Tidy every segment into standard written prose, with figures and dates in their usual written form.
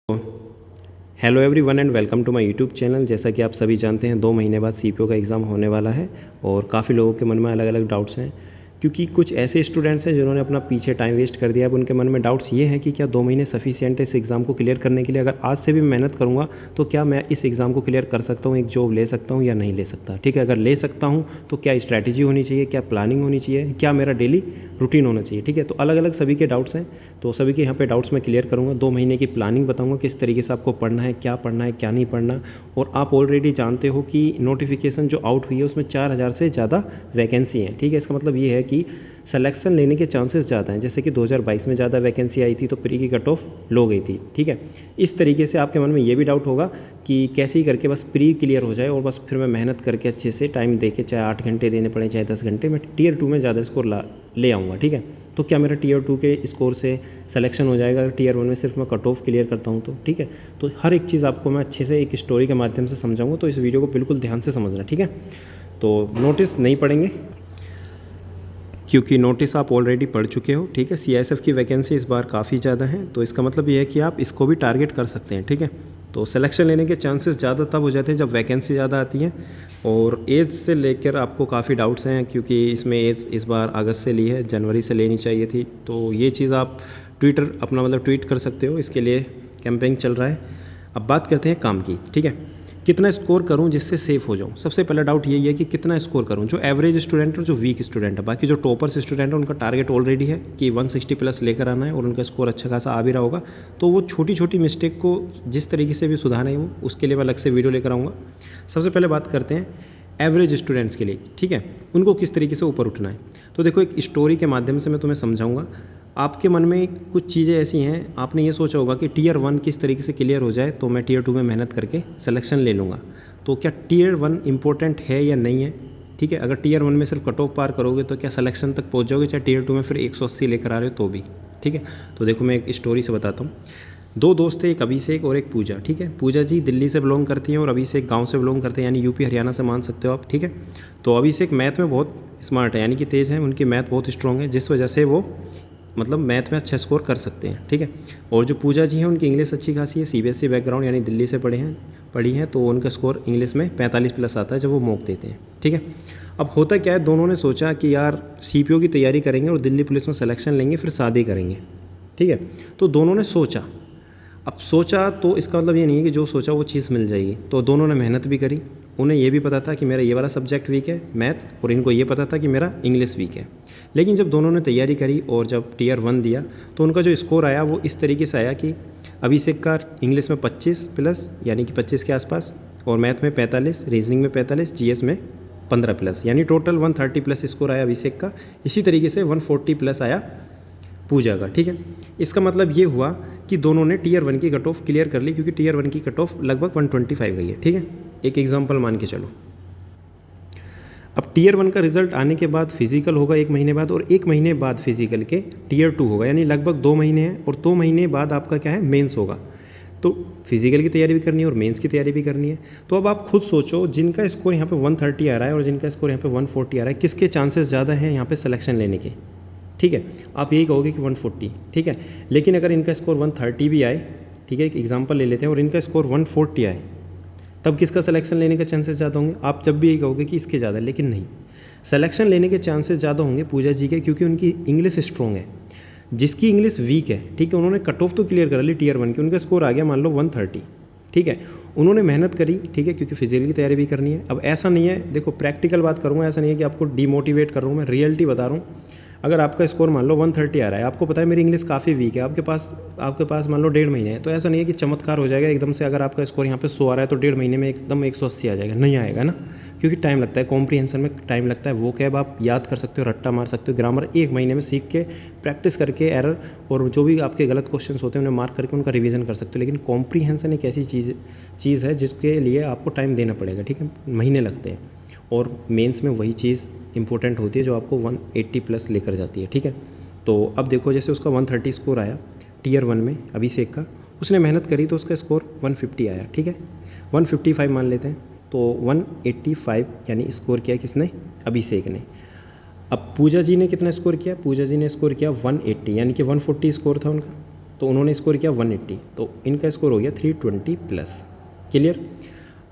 Hello everyone and welcome to my YouTube channel. जैसा कि आप सभी जानते हैं 2 महीने बाद सीपीओ का एग्ज़ाम होने वाला है और काफ़ी लोगों के मन में अलग अलग डाउट्स हैं, क्योंकि कुछ ऐसे स्टूडेंट्स हैं जिन्होंने अपना पीछे टाइम वेस्ट कर दिया। अब उनके मन में डाउट्स ये हैं कि क्या 2 महीने सफिशिएंट है इस एग्ज़ाम को क्लियर करने के लिए? अगर आज से भी मेहनत करूँगा तो क्या मैं इस एग्ज़ाम को क्लियर कर सकता हूँ, एक जॉब ले सकता हूँ या नहीं ले सकता? ठीक है, अगर ले सकता हूँ तो क्या स्ट्रैटेजी होनी चाहिए, क्या प्लानिंग होनी चाहिए, क्या मेरा डेली रूटीन होना चाहिए? ठीक है, तो अलग अलग सभी के डाउट्स हैं, तो सभी के यहाँ पे डाउट्स मैं क्लियर करूँगा। 2 महीने की प्लानिंग बताऊँगा, किस तरीके से आपको पढ़ना है, क्या नहीं पढ़ना। और आप ऑलरेडी जानते हो कि नोटिफिकेशन जो आउट हुई है उसमें 4000 से ज़्यादा वैकेंसी हैं। ठीक है, इसका मतलब ये है कि सिलेक्शन लेने के चांसेस ज़्यादा हैं। जैसे कि 2022 में ज़्यादा वैकेंसी आई थी तो प्री की कट ऑफ लो गई थी। ठीक है, इस तरीके से आपके मन में ये भी डाउट होगा कि कैसे ही करके बस प्री क्लियर हो जाए और बस फिर मैं मेहनत करके अच्छे से टाइम दे के, चाहे 8 घंटे देने पड़े चाहे 10 घंटे, मैं टीयर 2 में ज़्यादा स्कोर ले आऊँगा। ठीक है, तो क्या मेरा टीयर 2 के स्कोर से सिलेक्शन हो जाएगा अगर टीयर 1 में सिर्फ मैं कट ऑफ क्लियर करता हूँ तो? ठीक है, तो हर एक चीज़ आपको मैं अच्छे से एक स्टोरी के माध्यम से समझाऊँगा, तो इस वीडियो को बिल्कुल ध्यान से समझना। ठीक है, तो नोटिस नहीं पढ़ेंगे क्योंकि नोटिस आप ऑलरेडी पढ़ चुके हो। ठीक है, सीआईएसएफ की वैकेंसी इस बार काफ़ी ज़्यादा है, तो इसका मतलब ये है कि आप इसको भी टारगेट कर सकते हैं। ठीक है, तो सिलेक्शन लेने के चांसेस ज़्यादा तब हो जाते हैं जब वैकेंसी ज़्यादा आती है। और एज से लेकर आपको काफ़ी डाउट्स हैं, क्योंकि इसमें एज इस बार अगस्त से ली है, जनवरी से लेनी चाहिए थी। तो ये चीज़ आप ट्विटर अपना मतलब ट्वीट कर सकते हो, इसके लिए कैंपेन चल रहा है। अब बात करते हैं काम की। ठीक है, कितना स्कोर करूं जिससे सेफ हो जाऊं? सबसे पहला डाउट यही है कि कितना स्कोर करूं। जो एवरेज स्टूडेंट और जो वीक स्टूडेंट है, बाकी जो टॉपर्स स्टूडेंट है उनका टारगेट ऑलरेडी है कि 160 प्लस लेकर आना है और उनका स्कोर अच्छा खासा आ भी रहा होगा। तो वो छोटी छोटी मिस्टेक को जिस तरीके से भी सुधारना है वो, उसके लिए मैं अलग से वीडियो लेकर आऊँगा। सबसे पहले बात करते हैं एवरेज स्टूडेंट्स के लिए। ठीक है, उनको किस तरीके से ऊपर उठना है। तो देखो, एक स्टोरी के माध्यम से मैं तुम्हें समझाऊंगा। आपके मन में कुछ चीज़ें ऐसी हैं, आपने ये सोचा होगा कि टीयर 1 किस तरीके से क्लियर हो जाए तो मैं टीयर 2 में मेहनत करके सिलेक्शन ले लूँगा। तो क्या टीयर 1 इंपॉर्टेंट है या नहीं है? ठीक है, अगर टीयर 1 में सिर्फ कट ऑफ पार करोगे तो क्या सिलेक्शन तक पहुँच जाओगे, चाहे टीयर 2 में फिर 180 लेकर आ रहे हो तो भी? ठीक है, तो देखो मैं एक स्टोरी से बताता हूँ। 2 दोस्त थे, एक अभिषेक और एक पूजा। ठीक है, पूजा जी दिल्ली से बिलोंग करती हैं और अभिषेक गांव से बिलोंग करते हैं, यानी यूपी हरियाणा से मान सकते हो आप। ठीक है, तो अभिषेक मैथ में बहुत स्मार्ट है, यानी कि तेज़ है, उनकी मैथ बहुत स्ट्रॉन्ग है, जिस वजह से वो मतलब मैथ में अच्छा स्कोर कर सकते हैं। ठीक है, और जो पूजा जी हैं उनकी इंग्लिश अच्छी खासी है, सीबीएसई बैकग्राउंड यानी दिल्ली से पढ़ी हैं, तो उनका स्कोर इंग्लिश में 45 प्लस आता है जब वो मॉक देते हैं। ठीक है, अब होता क्या है, दोनों ने सोचा कि यार सीपीओ की तैयारी करेंगे और दिल्ली पुलिस में सिलेक्शन लेंगे, फिर शादी करेंगे। ठीक है, तो दोनों ने सोचा। अब सोचा तो इसका मतलब ये नहीं है कि जो सोचा वो चीज़ मिल जाएगी। तो दोनों ने मेहनत भी करी, उन्हें ये भी पता था कि मेरा ये वाला सब्जेक्ट वीक है मैथ, और इनको ये पता था कि मेरा इंग्लिश वीक है। लेकिन जब दोनों ने तैयारी करी और जब टीयर 1 दिया तो उनका जो स्कोर आया वो इस तरीके से आया कि अभिषेक का इंग्लिश में 25 प्लस यानी कि 25 के आसपास, और मैथ में 45, रीजनिंग में 45, जीएस में 15 प्लस, यानी टोटल 130 प्लस स्कोर आया अभिषेक का। इसी तरीके से 140 प्लस आया पूजा का। ठीक है, इसका मतलब ये हुआ कि दोनों ने टीयर 1 की कट ऑफ क्लियर कर ली, क्योंकि टीयर 1 की कट ऑफ लगभग 125 गई है। ठीक है, एक एग्जांपल मान के चलो। अब टीयर 1 का रिजल्ट आने के बाद फिजिकल होगा 1 महीने बाद, और 1 महीने बाद फिजिकल के टीयर 2 होगा, यानी लगभग 2 महीने हैं, और 2 महीने बाद आपका क्या है, मेंस होगा। तो फिजिकल की तैयारी भी करनी है और मेंस की तैयारी भी करनी है। तो अब आप खुद सोचो, जिनका स्कोर यहाँ पे 130 आ रहा है और जिनका स्कोर यहाँ पे 140 आ रहा है, किसके चांसेस ज़्यादा हैं यहाँ पे सिलेक्शन लेने के? ठीक है, आप यही कहोगे कि 140। ठीक है, लेकिन अगर इनका स्कोर 130 भी आए, ठीक है, एक एग्जांपल ले लेते हैं, और इनका स्कोर 140 आए, तब किसका सिलेक्शन लेने के चांसेस ज़्यादा होंगे? आप जब भी यही कहोगे कि इसके ज़्यादा, लेकिन नहीं, सिलेक्शन लेने के चांसेस ज़्यादा होंगे पूजा जी के, क्योंकि उनकी इंग्लिश स्ट्रॉन्ग है। जिसकी इंग्लिश वीक है, ठीक है, उन्होंने कट ऑफ तो क्लियर कर ली टीयर 1 की, उनका स्कोर आ गया मान लो 130। ठीक है, उन्होंने मेहनत करी, ठीक है, क्योंकि फिजिकल की तैयारी भी करनी है। अब ऐसा नहीं है, देखो प्रैक्टिकल बात करूँगा, ऐसा नहीं है कि आपको डीमोटिवेट कर रहा हूँ, मैं रियलिटी बता रहा हूँ। अगर आपका स्कोर मान लो 130 आ रहा है, आपको पता है मेरी इंग्लिश काफ़ी वीक है, आपके पास मान लो 1.5 महीने है, तो ऐसा नहीं है कि चमत्कार हो जाएगा एकदम से। अगर आपका स्कोर यहाँ पे 100 आ रहा है तो 1.5 महीने में एकदम 180 आ जाएगा, नहीं आएगा ना, क्योंकि टाइम लगता है, कॉम्प्रीहेंशन में टाइम लगता है। वो कैब आप याद कर सकते हो, रट्टा मार सकते हो, ग्रामर 1 महीने में सीख के प्रैक्टिस करके एरर और जो भी आपके गलत क्वेश्चन होते हैं उन्हें मार्क करके उनका रिवीजन कर सकते हो। लेकिन कॉम्प्रीहेंशन एक ऐसी चीज़ है जिसके लिए आपको टाइम देना पड़ेगा। ठीक है, महीने लगते हैं, और मेंस में वही चीज़ इंपॉर्टेंट होती है जो आपको 180 प्लस लेकर जाती है। ठीक है, तो अब देखो, जैसे उसका 130 स्कोर आया टीयर 1 में अभिषेक का, उसने मेहनत करी तो उसका स्कोर 150 आया। ठीक है, 155 मान लेते हैं, तो 185 यानी स्कोर किया किसने? अभिषेक ने। अब पूजा जी ने कितना स्कोर किया? पूजा जी ने स्कोर किया 180, यानी कि 140 स्कोर था उनका। तो उन्होंने स्कोर किया 180, तो इनका स्कोर हो गया 320 प्लस। क्लियर।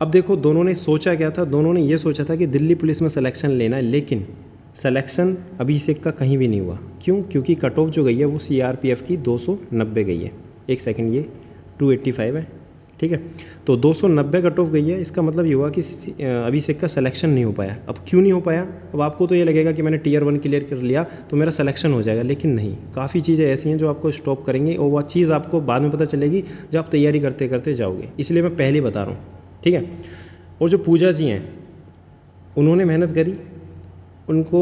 अब देखो दोनों ने सोचा क्या था, दोनों ने ये सोचा था कि दिल्ली पुलिस में सिलेक्शन लेना है, लेकिन सिलेक्शन अभिषेक का कहीं भी नहीं हुआ। क्यों? क्योंकि कट ऑफ जो गई है वो सीआरपीएफ की 290 गई है। एक सेकंड, ये 285 है, ठीक है। तो 290 कट ऑफ गई है, इसका मतलब ये हुआ कि अभिषेक का सिलेक्शन नहीं हो पाया। अब क्यों नहीं हो पाया? अब आपको तो ये लगेगा कि मैंने टीयर 1 क्लियर कर लिया तो मेरा सिलेक्शन हो जाएगा, लेकिन नहीं, काफ़ी चीज़ें ऐसी हैं जो आपको स्टॉप करेंगी और वह चीज़ आपको बाद में पता चलेगी जब आप तैयारी करते करते जाओगे। इसलिए मैं पहले बता रहा हूँ, ठीक है। और जो पूजा जी हैं, उन्होंने मेहनत करी, उनको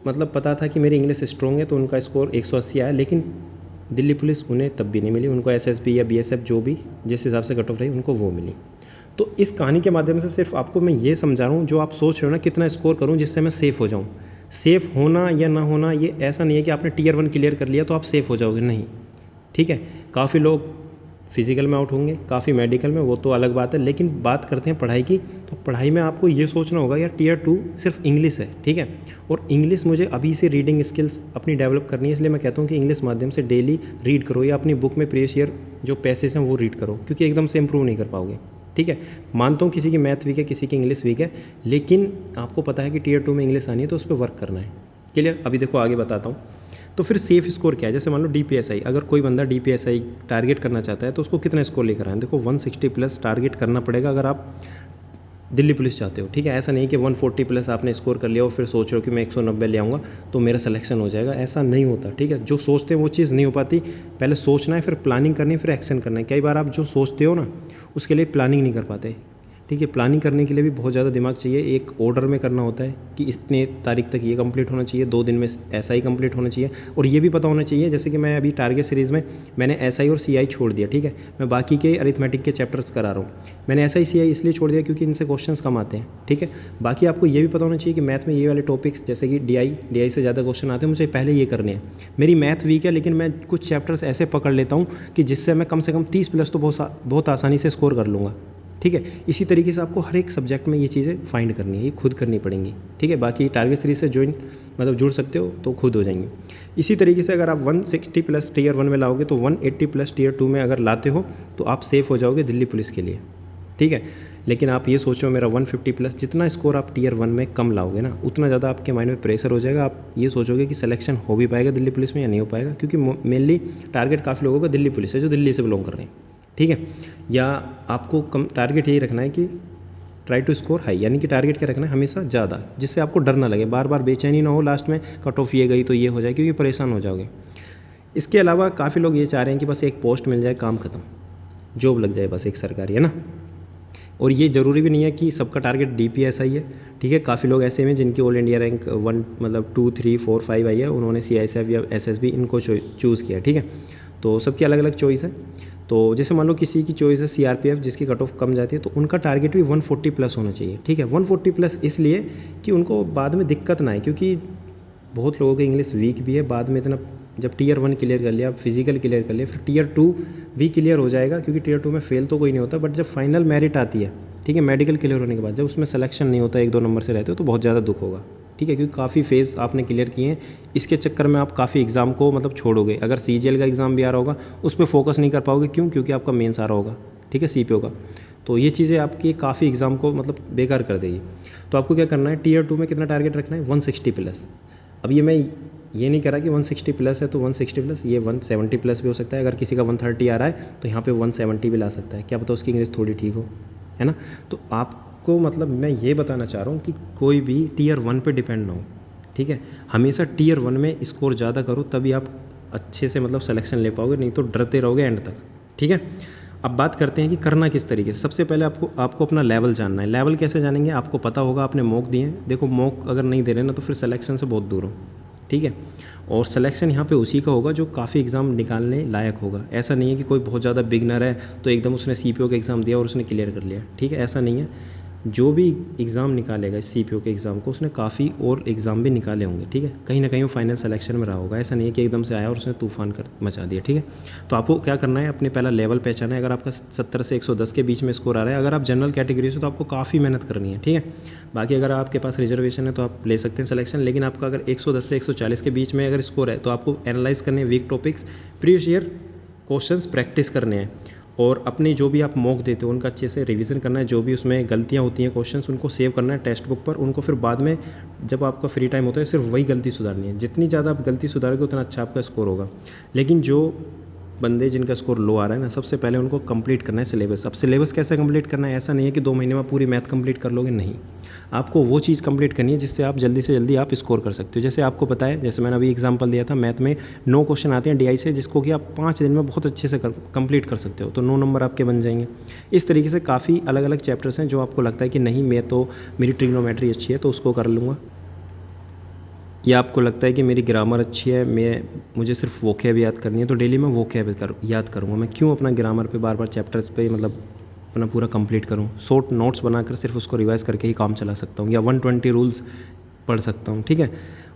मतलब पता था कि मेरी इंग्लिश स्ट्रॉन्ग है, तो उनका स्कोर 180 आया, लेकिन दिल्ली पुलिस उन्हें तब भी नहीं मिली। उनको एसएसबी या बीएसएफ जो भी जिस हिसाब से कट ऑफ रही उनको वो मिली। तो इस कहानी के माध्यम से सिर्फ आपको मैं ये समझा रहा हूँ, जो आप सोच रहे हो ना कितना स्कोर करूँ जिससे मैं सेफ़ हो जाऊँ। सेफ़ होना या ना होना ये ऐसा नहीं है कि आपने टीयर 1 क्लियर कर लिया तो आप सेफ़ हो जाओगे, नहीं, ठीक है। काफ़ी लोग फिजिकल में आउट होंगे, काफ़ी मेडिकल में, वो तो अलग बात है, लेकिन बात करते हैं पढ़ाई की। तो पढ़ाई में आपको ये सोचना होगा यार टीयर 2 सिर्फ इंग्लिश है, ठीक है। और इंग्लिश मुझे अभी से रीडिंग स्किल्स अपनी डेवलप करनी है, इसलिए मैं कहता हूँ कि इंग्लिश माध्यम से डेली रीड करो या अपनी बुक में प्रीवियस ईयर जो पैसेज हैं वो रीड करो, क्योंकि एकदम से इंप्रूव नहीं कर पाओगे, ठीक है। मानता हूँ किसी की मैथ वीक है, किसी की इंग्लिश वीक है, लेकिन आपको पता है कि टीयर 2 में इंग्लिश आनी है तो उस पर वर्क करना है। क्लियर। अभी देखो आगे बताता हूँ। तो फिर सेफ स्कोर क्या है? जैसे मान लो डीपीएसआई, अगर कोई बंदा डीपीएसआई टारगेट करना चाहता है तो उसको कितना स्कोर लेकर आए? देखो 160 प्लस टारगेट करना पड़ेगा अगर आप दिल्ली पुलिस चाहते हो, ठीक है। ऐसा नहीं कि 140 प्लस आपने स्कोर कर लिया और फिर सोच रहे हो कि मैं 190 ले आऊँगा तो मेरा सिलेक्शन हो जाएगा, ऐसा नहीं होता, ठीक है। जो सोचते हैं वो चीज़ नहीं हो पाती। पहले सोचना है, फिर प्लानिंग करनी है, फिर एक्शन करना है। कई बार आप जो सोचते हो ना उसके लिए प्लानिंग नहीं कर पाते, ठीक है। प्लानिंग करने के लिए भी बहुत ज़्यादा दिमाग चाहिए। एक ऑर्डर में करना होता है कि इतने तारीख तक ये कंप्लीट होना चाहिए, 2 दिन में एसआई कंप्लीट होना चाहिए, और ये भी पता होना चाहिए। जैसे कि मैं अभी टारगेट सीरीज़ में मैंने एसआई और सीआई छोड़ दिया, ठीक है। मैं बाकी के अरिथमेटिक के चैप्टर्स करा रहा हूँ। मैंने एसआई सीआई इसलिए छोड़ दिया क्योंकि इनसे क्वेश्चंस कम आते हैं, ठीक है। बाकी आपको ये भी पता होना चाहिए कि मैथ में ये वाले टॉपिक्स जैसे कि डीआई से ज़्यादा क्वेश्चन आते हैं, मुझे पहले ये करने हैं। मेरी मैथ वीक है, लेकिन मैं कुछ चैप्टर्स ऐसे पकड़ लेता हूँ कि जिससे मैं कम से कम 30 प्लस तो बहुत आसानी से स्कोर कर लूँगा, ठीक है। इसी तरीके से आपको हर एक सब्जेक्ट में ये चीज़ें फाइंड करनी है, ये खुद करनी पड़ेंगी, ठीक है। बाकी टारगेट सीरीज से जुड़ सकते हो तो खुद हो जाएंगे। इसी तरीके से अगर आप 160 प्लस टीयर 1 में लाओगे तो 180 प्लस टीयर 2 में अगर लाते हो तो आप सेफ़ हो जाओगे दिल्ली पुलिस के लिए, ठीक है। लेकिन आप ये सोचो मेरा 150 प्लस, जितना स्कोर आप टीयर 1 में कम लाओगे ना उतना ज़्यादा आपके माइंड में प्रेशर हो जाएगा। आप ये सोचोगे कि सिलेक्शन हो भी पाएगा दिल्ली पुलिस में या नहीं हो पाएगा, क्योंकि मेनली टारगेट काफ़ी लोगों का दिल्ली पुलिस है जो दिल्ली से बिलोंग कर रहे हैं, ठीक है। या आपको कम टारगेट यही रखना है कि ट्राई टू स्कोर हाई, यानी कि टारगेट क्या रखना है हमेशा ज़्यादा, जिससे आपको डर ना लगे, बार बार बेचैनी ना हो लास्ट में कट ऑफ ये गई तो ये हो जाए, क्योंकि परेशान हो जाओगे। इसके अलावा काफ़ी लोग ये चाह रहे हैं कि बस एक पोस्ट मिल जाए, काम खत्म, जॉब लग जाए बस एक सरकारी, है ना। और ये ज़रूरी भी नहीं है कि सबका टारगेट डीपीएसआई है, ठीक है। काफ़ी लोग ऐसे हैं जिनकी ऑल इंडिया रैंक 1 मतलब 2, 3, 4, 5 आई है, उन्होंने सीआईएसएफ या एसएसबी इनको चूज़ किया, ठीक है। तो सबकी अलग अलग चॉइस है। तो जैसे मान लो किसी की चॉइस है सीआरपीएफ जिसकी कट ऑफ कम जाती है, तो उनका टारगेट भी 140 प्लस होना चाहिए, ठीक है। 140 प्लस इसलिए कि उनको बाद में दिक्कत ना आए, क्योंकि बहुत लोगों की इंग्लिश वीक भी है। बाद में इतना जब टीयर 1 क्लियर कर लिया, फिजिकल क्लियर कर लिया, फिर टीयर 2 भी क्लियर हो जाएगा, क्योंकि टीयर 2 में फेल तो कोई नहीं होता, बट जब फाइनल मेरिट आती है, ठीक है, मेडिकल क्लियर होने के बाद जब उसमें सिलेक्शन नहीं होता, 1-2 नंबर से रहते हो तो बहुत ज़्यादा दुख होगा, ठीक है। क्योंकि काफ़ी फेज़ आपने क्लियर किए हैं, इसके चक्कर में आप काफ़ी एग्ज़ाम को मतलब छोड़ोगे। अगर सीजीएल का एग्ज़ाम भी आ रहा होगा उस पर फोकस नहीं कर पाओगे, क्यों? क्योंकि आपका मेंस आ रहा होगा, ठीक है, सीपीओ का। तो ये चीज़ें आपकी काफ़ी एग्ज़ाम को मतलब बेकार कर देगी। तो आपको क्या करना है, टीयर 2 में कितना टारगेट रखना है? 160 प्लस। अब ये मैं ये नहीं कह रहा कि 160 प्लस है तो 160 प्लस, ये 170 प्लस भी हो सकता है। अगर किसी का 130 आ रहा है तो यहाँ पे 170 भी ला सकता है, क्या पता उसकी इंग्लिश थोड़ी ठीक हो, है ना। तो आपको मतलब मैं ये बताना चाह रहा हूँ कि कोई भी टीयर 1 पे डिपेंड ना हो, ठीक है। हमेशा टीयर 1 में स्कोर ज़्यादा करो, तभी आप अच्छे से मतलब सिलेक्शन ले पाओगे, नहीं तो डरते रहोगे एंड तक, ठीक है। अब बात करते हैं कि करना किस तरीके से। सबसे पहले आपको अपना लेवल जानना है। लेवल कैसे जानेंगे? आपको पता होगा आपने मॉक दिए हैं। देखो मॉक अगर नहीं दे रहे ना तो फिर सिलेक्शन से बहुत दूर हो, ठीक है। और सिलेक्शन यहाँ पे उसी का होगा जो काफ़ी एग्ज़ाम निकालने लायक होगा। ऐसा नहीं है कि कोई बहुत ज़्यादा बिगनर है तो एकदम उसने सीपीओ का एग्ज़ाम दिया और उसने क्लियर कर लिया, ठीक है, ऐसा नहीं है। जो भी एग्ज़ाम निकालेगा इस सीपीओ के एग्ज़ाम को, उसने काफ़ी और एग्ज़ाम भी निकाले होंगे, ठीक है। कहीं ना कहीं वो फाइनल सिलेक्शन में रहा होगा। ऐसा नहीं है कि एकदम से आया और उसने तूफान कर मचा दिया, ठीक है। तो आपको क्या करना है, अपने पहला लेवल पहचाना है। अगर आपका 70 से 110 के बीच में स्कोर आ रहा है, अगर आप जनरल कैटेगरी से तो आपको काफ़ी मेहनत करनी है, ठीक है। बाकी अगर आपके पास रिजर्वेशन है तो आप ले सकते हैं सिलेक्शन, लेकिन आपका अगर 110 से 140 के बीच में अगर स्कोर है तो आपको एनालाइज करने weak topics, previous year questions practice करने हैं और अपने जो भी आप मॉक देते हो उनका अच्छे से रिवीजन करना है। जो भी उसमें गलतियाँ होती हैं क्वेश्चंस उनको सेव करना है टेक्स्ट बुक पर, उनको फिर बाद में जब आपका फ्री टाइम होता है सिर्फ वही गलती सुधारनी है। जितनी ज़्यादा आप गलती सुधारोगे उतना अच्छा आपका स्कोर होगा। लेकिन जो बंदे जिनका स्कोर लो आ रहा है ना, सबसे पहले उनको कंप्लीट करना है सिलेबस। अब सिलेबस कैसे कंप्लीट करना है, ऐसा नहीं है कि 2 महीने में पूरी मैथ कंप्लीट कर लोगे, नहीं। आपको वो चीज़ कंप्लीट करनी है जिससे आप जल्दी से जल्दी आप स्कोर कर सकते हो। जैसे आपको पता है, जैसे मैंने अभी एग्जांपल दिया था, मैथ में 9 क्वेश्चन आते हैं डीआई से, जिसको कि आप 5 दिन में बहुत अच्छे से कंप्लीट कर सकते हो, तो 9 नंबर आपके बन जाएंगे। इस तरीके से काफ़ी अलग अलग चैप्टर्स हैं जो आपको लगता है कि नहीं मैं तो मेरी ट्रिग्नोमेट्री अच्छी है तो उसको कर लूँगा, या आपको लगता है कि मेरी ग्रामर अच्छी है, मुझे सिर्फ वोकैब याद करनी है तो डेली मैं वोकैब याद करूँगा। मैं क्यों अपना ग्रामर पे बार बार चैप्टर्स पे मतलब अपना पूरा कंप्लीट करूँ। शॉर्ट नोट्स बनाकर सिर्फ उसको रिवाइज करके ही काम चला सकता हूँ, या 120 रूल्स पढ़ सकता हूँ, ठीक है।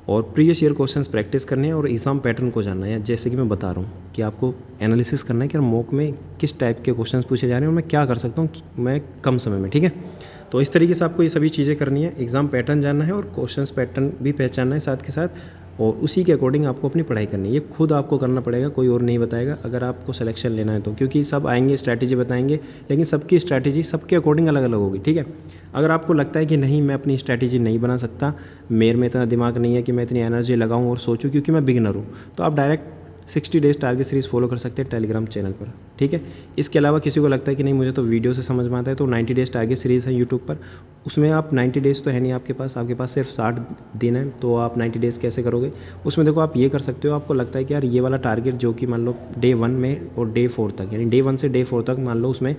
और प्रीवियस ईयर क्वेश्चंस प्रैक्टिस करने हैं और एग्ज़ाम पैटर्न को जानना है। जैसे कि मैं बता रहा हूँ कि आपको एनालिसिस करना है कि मॉक में किस टाइप के क्वेश्चंस पूछे जा रहे हैं और मैं क्या कर सकता हूँ मैं कम समय में, ठीक है। तो इस तरीके से आपको ये सभी चीज़ें करनी है। एग्ज़ाम पैटर्न जानना है और क्वेश्चंस पैटर्न भी पहचानना है साथ के साथ, और उसी के अकॉर्डिंग आपको अपनी पढ़ाई करनी है। ये खुद आपको करना पड़ेगा, कोई और नहीं बताएगा अगर आपको सिलेक्शन लेना है तो, क्योंकि सब आएंगे स्ट्रैटेजी बताएंगे, लेकिन सबकी स्ट्रैटेजी सबके अकॉर्डिंग अलग अलग होगी, ठीक है। अगर आपको लगता है कि नहीं मैं अपनी स्ट्रैटेजी नहीं बना सकता, मेरे में इतना दिमाग नहीं है कि मैं इतनी एनर्जी लगाऊं और सोचूं क्योंकि मैं बिगिनर हूं, तो आप direct 60 days target series follow कर सकते हैं टेलीग्राम चैनल पर, ठीक है। इसके अलावा किसी को लगता है कि नहीं मुझे तो वीडियो से समझ में आता है, तो 90 डेज टारगेट सीरीज़ है यूट्यूब पर। उसमें आप 90 डेज़ तो है नहीं आपके पास सिर्फ 60 दिन है, तो आप 90 डेज़ कैसे करोगे। उसमें देखो आप ये कर सकते हो, आपको लगता है कि यार ये वाला टारगेट जो कि मान लो डे 1 में और डे 4 तक, यानी डे 1 से डे 4 तक मान लो उसमें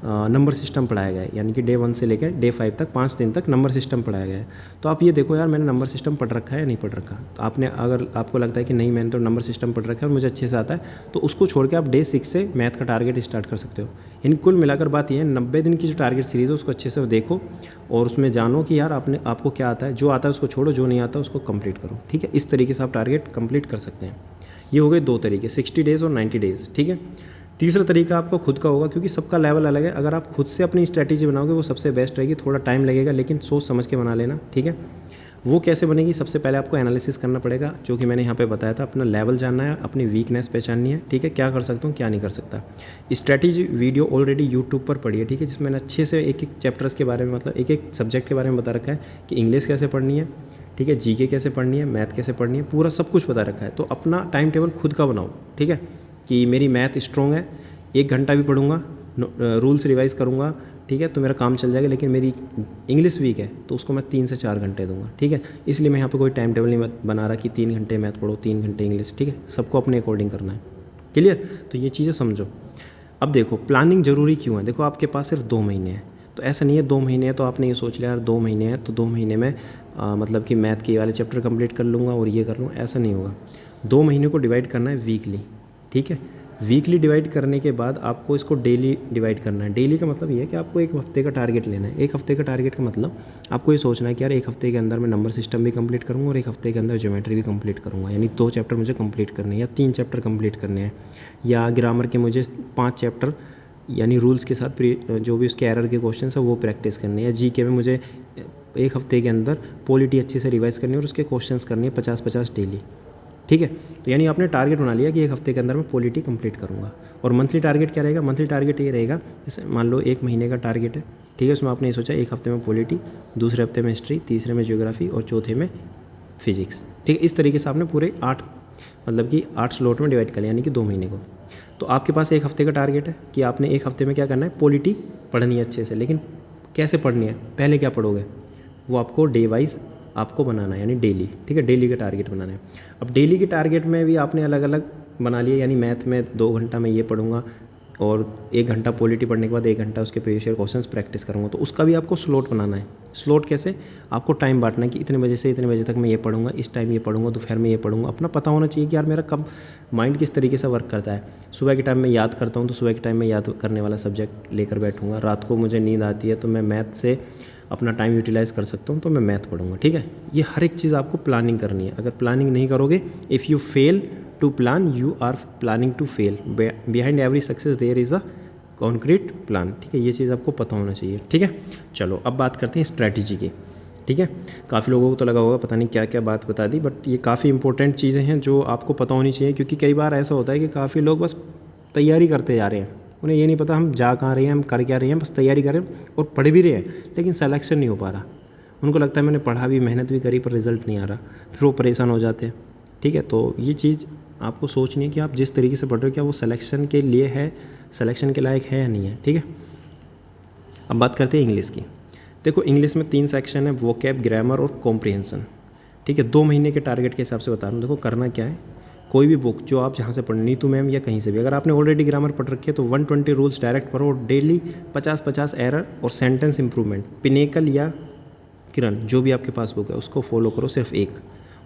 नंबर सिस्टम पढ़ाया गया है, यानी कि डे 1 से लेकर डे 5 तक 5 दिन तक नंबर सिस्टम पढ़ाया गया है। तो आप ये देखो यार मैंने नंबर सिस्टम पढ़ रखा है या नहीं पढ़ रखा। तो आपने अगर आपको लगता है कि नहीं मैंने तो नंबर सिस्टम पढ़ रखा है और मुझे अच्छे से आता है, तो उसको छोड़ के आप डे 6 से मैथ का टारगेट स्टार्ट कर सकते हो। इन कुल मिलाकर बात यह है 90 दिन की जो टारगेट सीरीज़ है उसको अच्छे से देखो और उसमें जानो कि यार आपको क्या आता है। जो आता है उसको छोड़ो, जो नहीं आता उसको कंप्लीट करो, ठीक है। इस तरीके से आप टारगेट कंप्लीट कर सकते हैं। ये हो गए 2 तरीके, 60 डेज़ और 90 डेज़, ठीक है। तीसरा तरीका आपको खुद का होगा, क्योंकि सबका लेवल अलग है। अगर आप खुद से अपनी स्ट्रैटेजी बनाओगे वो सबसे बेस्ट रहेगी। थोड़ा टाइम लगेगा लेकिन सोच समझ के बना लेना, ठीक है। वो कैसे बनेगी, सबसे पहले आपको एनालिसिस करना पड़ेगा, जो कि मैंने यहाँ पे बताया था। अपना लेवल जानना है, अपनी वीकनेस पहचाननी है, ठीक है। क्या कर सकता हूँ क्या नहीं कर सकता। स्ट्रैटेजी वीडियो ऑलरेडी यूट्यूब पर पड़ी है, ठीक है, जिसमें मैंने अच्छे से एक एक चैप्टर्स के बारे में मतलब एक एक सब्जेक्ट के बारे में बता रखा है कि इंग्लिश कैसे पढ़नी है, ठीक है, जीके कैसे पढ़नी है, मैथ कैसे पढ़नी है, पूरा सब कुछ बता रखा है। तो अपना टाइम टेबल खुद का बनाओ, ठीक है, कि मेरी मैथ स्ट्रॉन्ग है, 1 घंटा भी पढ़ूंगा, रूल्स रिवाइज़ करूँगा, ठीक है, तो मेरा काम चल जाएगा। लेकिन मेरी इंग्लिश वीक है तो उसको मैं 3 से 4 घंटे दूंगा, ठीक है। इसलिए मैं यहाँ पे कोई टाइम टेबल नहीं बना रहा कि 3 घंटे मैथ पढ़ो 3 घंटे इंग्लिश, ठीक है। सबको अपने अकॉर्डिंग करना है, क्लियर। तो ये चीज़ें समझो। अब देखो प्लानिंग ज़रूरी क्यों है। देखो आपके पास सिर्फ 2 महीने हैं, तो ऐसा नहीं है 2 महीने है तो आपने ये सोच लिया यार 2 महीने हैं तो 2 महीने में मतलब कि मैथ के वाले चैप्टर कंप्लीट कर लूँगा और ये कर लूँगा, ऐसा नहीं होगा। 2 महीने को डिवाइड करना है वीकली, ठीक है। वीकली डिवाइड करने के बाद आपको इसको डेली डिवाइड करना है। डेली का मतलब ये है कि आपको 1 हफ्ते का टारगेट लेना है। 1 हफ्ते का टारगेट का मतलब आपको ये सोचना है कि यार 1 हफ्ते के अंदर मैं नंबर सिस्टम भी कंप्लीट करूँगा और 1 हफ्ते के अंदर ज्योमेट्री भी कंप्लीट करूँगा। यानी 2 चैप्टर मुझे कंप्लीट करने हैं या 3 चैप्टर कंप्लीट करने हैं, या ग्रामर के मुझे 5 चैप्टर यानी रूल्स के साथ जो भी उसके एरर के क्वेश्चन है वो प्रैक्टिस करनी है। जीके में मुझे 1 हफ्ते के अंदर पॉलिटी अच्छे से रिवाइज़ करनी है और उसके क्वेश्चंस करनी है 50-50 डेली, ठीक है। तो यानी आपने टारगेट बना लिया कि 1 हफ्ते के अंदर मैं पॉलिटी कंप्लीट करूँगा। और मंथली टारगेट क्या रहेगा, मंथली टारगेट ये रहेगा, जैसे मान लो 1 महीने का टारगेट है, ठीक है। उसमें आपने ये सोचा 1 हफ्ते में पॉलिटी, दूसरे हफ्ते में हिस्ट्री, तीसरे में ज्योग्राफी और चौथे में फिजिक्स, ठीक है। इस तरीके से आपने पूरे 8 मतलब कि 8 स्लॉट में डिवाइड कर लिया, यानी कि 2 महीने को। तो आपके पास 1 हफ्ते का टारगेट है कि आपने 1 हफ्ते में क्या करना है, पॉलिटी पढ़नी है अच्छे से। लेकिन कैसे पढ़नी है, पहले क्या पढ़ोगे वो आपको डे वाइज आपको बनाना है, यानी डेली, ठीक है। डेली का टारगेट बनाना है। अब डेली के टारगेट में भी आपने अलग अलग बना लिया, यानी मैथ में 2 घंटा मैं ये पढ़ूंगा और 1 घंटा पॉलिटी पढ़ने के बाद 1 घंटा उसके प्रीवियस ईयर क्वेश्चंस प्रैक्टिस करूँगा। तो उसका भी आपको स्लॉट बनाना है। स्लॉट कैसे, आपको टाइम बांटना है कि इतने बजे से इतने बजे तक मैं ये पढ़ूंगा, इस टाइम ये पढ़ूंगा, दोपहर में ये पढ़ूंगा। अपना पता होना चाहिए कि यार मेरा कब माइंड किस तरीके से वर्क करता है। सुबह के टाइम में याद करता हूँ तो सुबह के टाइम में याद करने वाला सब्जेक्ट लेकर बैठूँगा। रात को मुझे नींद आती है तो मैं मैथ से अपना टाइम यूटिलाइज़ कर सकता हूँ तो मैं मैथ पढ़ूंगा, ठीक है। ये हर एक चीज़ आपको प्लानिंग करनी है। अगर प्लानिंग नहीं करोगे, if you fail to plan you are planning to fail. Behind every success there is a concrete plan, ठीक है। ये चीज़ आपको पता होना चाहिए, ठीक है। चलो अब बात करते हैं स्ट्रैटेजी की, ठीक है। काफ़ी लोगों को तो लगा होगा पता नहीं क्या क्या बात बता दी, बट ये काफ़ी इंपॉर्टेंट चीज़ें हैं जो आपको पता होनी चाहिए, क्योंकि कई बार ऐसा होता है कि काफ़ी लोग बस तैयारी करते जा रहे हैं, उन्हें ये नहीं पता हम जा कहाँ रहे हैं, हम कर क्या रहे हैं, बस तैयारी कर रहे हैं और पढ़ भी रहे हैं, लेकिन सिलेक्शन नहीं हो पा रहा। उनको लगता है मैंने पढ़ा भी, मेहनत भी करी, पर रिज़ल्ट नहीं आ रहा, फिर वो परेशान हो जाते हैं। ठीक है, तो ये चीज़ आपको सोचनी है कि आप जिस तरीके से पढ़ रहे हो क्या वो सिलेक्शन के लिए है, सिलेक्शन के लायक है या नहीं है। ठीक है, अब बात करते हैं इंग्लिश की। देखो इंग्लिश में 3 सेक्शन है, वोकैब, ग्रामर और कॉम्प्रिहेंशन। ठीक है, 2 महीने के टारगेट के हिसाब से बता रहा हूँ। देखो करना क्या है, कोई भी बुक जो आप जहाँ से पढ़, नीतू मैम या कहीं से भी, अगर आपने ऑलरेडी ग्रामर पढ़ रखी है तो 120 रूल्स डायरेक्ट पढ़ो और डेली 50-50 एरर और सेंटेंस इंप्रूवमेंट, पिनेकल या किरण जो भी आपके पास बुक है उसको फॉलो करो, सिर्फ एक,